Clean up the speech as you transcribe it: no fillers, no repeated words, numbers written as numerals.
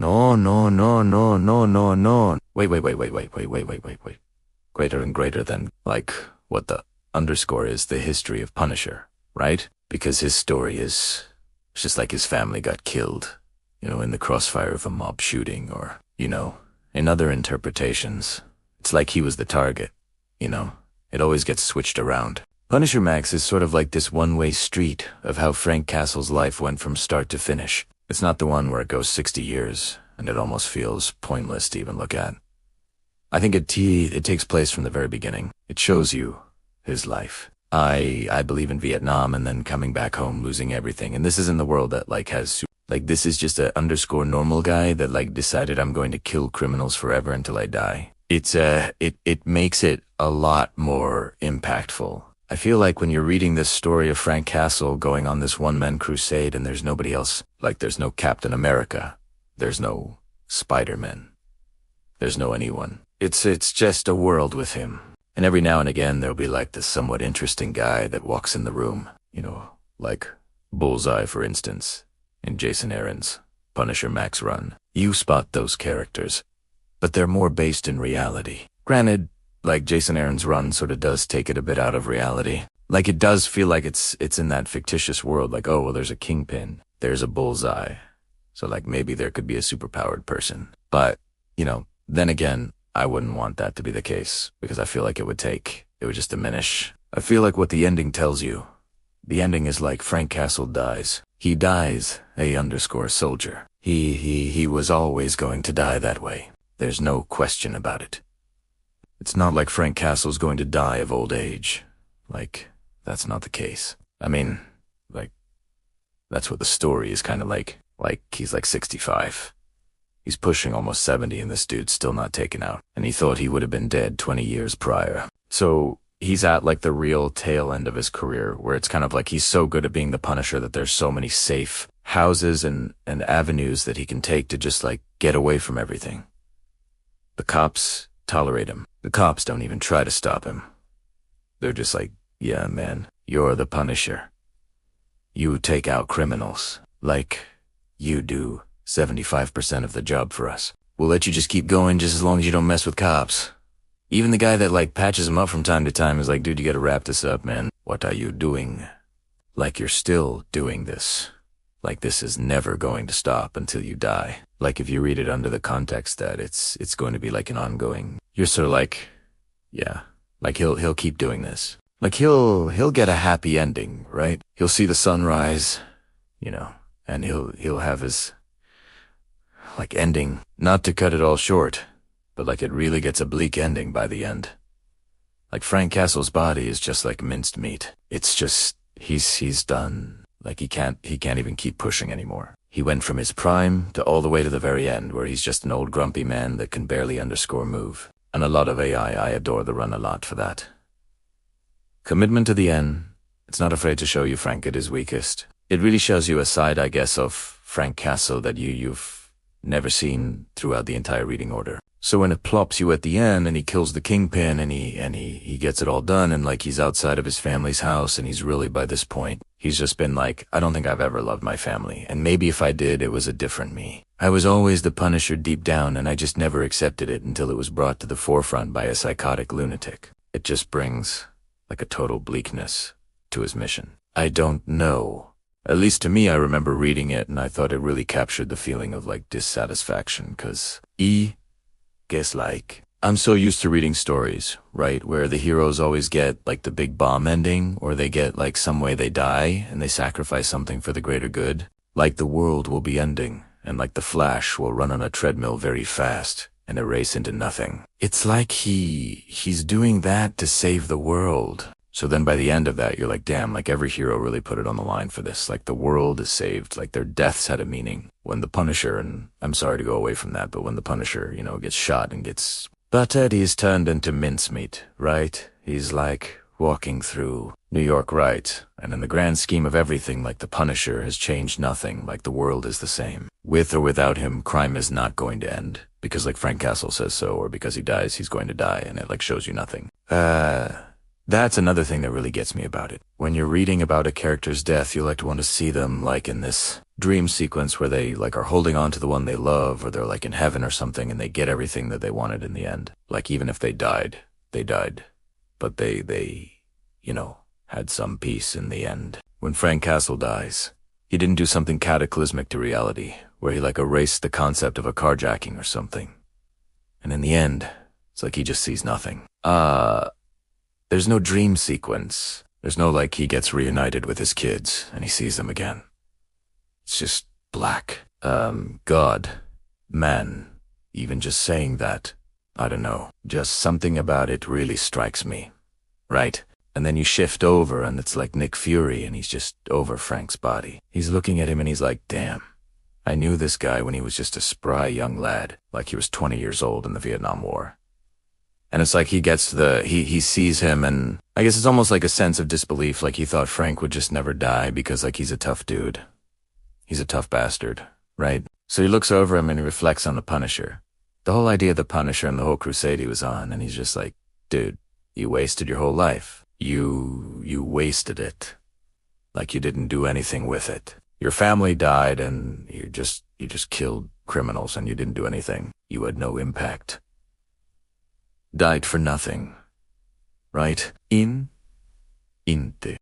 No, no, no, no, no, no, no. Wait. Greater and greater than, like, what the underscore is the history of Punisher, right? Because his story is it's just like his family got killed, in the crossfire of a mob shooting or, in other interpretations. It's like he was the target, you know? It always gets switched around. Punisher Max is sort of like this one-way street of how Frank Castle's life went from start to finish. It's not the one where it goes 60 years, and it almost feels pointless to even look at. I think it takes place from the very beginning. It shows you his life. I believe in Vietnam and then coming back home, losing everything. And this isn't the world that, this is just a underscore normal guy that, decided I'm going to kill criminals forever until I die. It makes it a lot more impactful. I feel like when you're reading this story of Frank Castle going on this one-man crusade and there's nobody else, there's no Captain America, there's no Spider-Man, there's no anyone. It's just a world with him. And every now and again there'll be this somewhat interesting guy that walks in the room, like Bullseye, for instance, in Jason Aaron's Punisher Max run. You spot those characters, but they're more based in reality. Granted, Jason Aaron's run sort of does take it a bit out of reality. It does feel like it's in that fictitious world, oh, well, there's a Kingpin, there's a Bullseye. So, maybe there could be a superpowered person. But, then again, I wouldn't want that to be the case, because I feel like it would just diminish. I feel like what the ending tells you, the ending is Frank Castle dies. He dies a underscore soldier. He was always going to die that way. There's no question about it. It's not like Frank Castle's going to die of old age. That's not the case. I mean, that's what the story is kind of like. He's 65. He's pushing almost 70 and this dude's still not taken out. And he thought he would have been dead 20 years prior. So he's at the real tail end of his career, where it's kind of he's so good at being the Punisher that there's so many safe houses and avenues that he can take to just get away from everything. The cops tolerate him. The cops don't even try to stop him. They're just yeah, man, you're the Punisher. You take out criminals. You do 75% of the job for us. We'll let you just keep going just as long as you don't mess with cops. Even the guy that patches him up from time to time is dude, you gotta wrap this up, man. What are you doing? You're still doing this. This is never going to stop until you die. If you read it under the context that it's going to be an ongoing, you're sort of yeah, he'll keep doing this. He'll get a happy ending, right? He'll see the sunrise, and he'll have his ending. Not to cut it all short, but it really gets a bleak ending by the end. Frank Castle's body is just minced meat. It's just he's done. He can't even keep pushing anymore. He went from his prime to all the way to the very end, where he's just an old grumpy man that can barely underscore move. And a lot of AI, I adore the run a lot for that. Commitment to the end. It's not afraid to show you Frank at his weakest. It really shows you a side, I guess, of Frank Castle that you've never seen throughout the entire reading order. So when it plops you at the end and he kills the Kingpin and he gets it all done and he's outside of his family's house and he's really, by this point, he's just been I don't think I've ever loved my family, and maybe if I did, it was a different me. I was always the Punisher deep down, and I just never accepted it until it was brought to the forefront by a psychotic lunatic. It just brings a total bleakness to his mission. I don't know. At least to me, I remember reading it and I thought it really captured the feeling of dissatisfaction, cause I'm so used to reading stories, right, where the heroes always get the big bomb ending, or they get some way they die and they sacrifice something for the greater good. The world will be ending, and the Flash will run on a treadmill very fast and erase into nothing. It's he's doing that to save the world. So then by the end of that, you're damn, every hero really put it on the line for this. The world is saved, their deaths had a meaning. When the Punisher, and I'm sorry to go away from that, but when the Punisher, gets shot and gets buttered, he's turned into mincemeat, right? He's walking through New York, right? And in the grand scheme of everything, the Punisher has changed nothing, the world is the same. With or without him, crime is not going to end. Because Frank Castle says so, or because he dies, he's going to die, and it shows you nothing. That's another thing that really gets me about it. When you're reading about a character's death, you to want to see them in this dream sequence where they like are holding on to the one they love, or they're like in heaven or something and they get everything that they wanted in the end. Like even if they died, they died. But they, had some peace in the end. When Frank Castle dies, he didn't do something cataclysmic to reality, where he like erased the concept of a carjacking or something. And in the end, it's like he just sees nothing. There's no dream sequence. There's no like he gets reunited with his kids and he sees them again. It's just black. God, man, even just saying that, I don't know, just something about it really strikes me, right? And then you shift over and it's like Nick Fury and he's just over Frank's body. He's looking at him and he's like, damn, I knew this guy when he was just a spry young lad, like he was 20 years old in the Vietnam War. And it's like he gets he sees him, and I guess it's almost like a sense of disbelief, like he thought Frank would just never die because like he's a tough dude. He's a tough bastard, right? So he looks over him and he reflects on the Punisher. The whole idea of the Punisher and the whole crusade he was on, and he's just like, dude, you wasted your whole life. You wasted it. Like you didn't do anything with it. Your family died and you just killed criminals and you didn't do anything. You had no impact. Died for nothing. Right? Inte.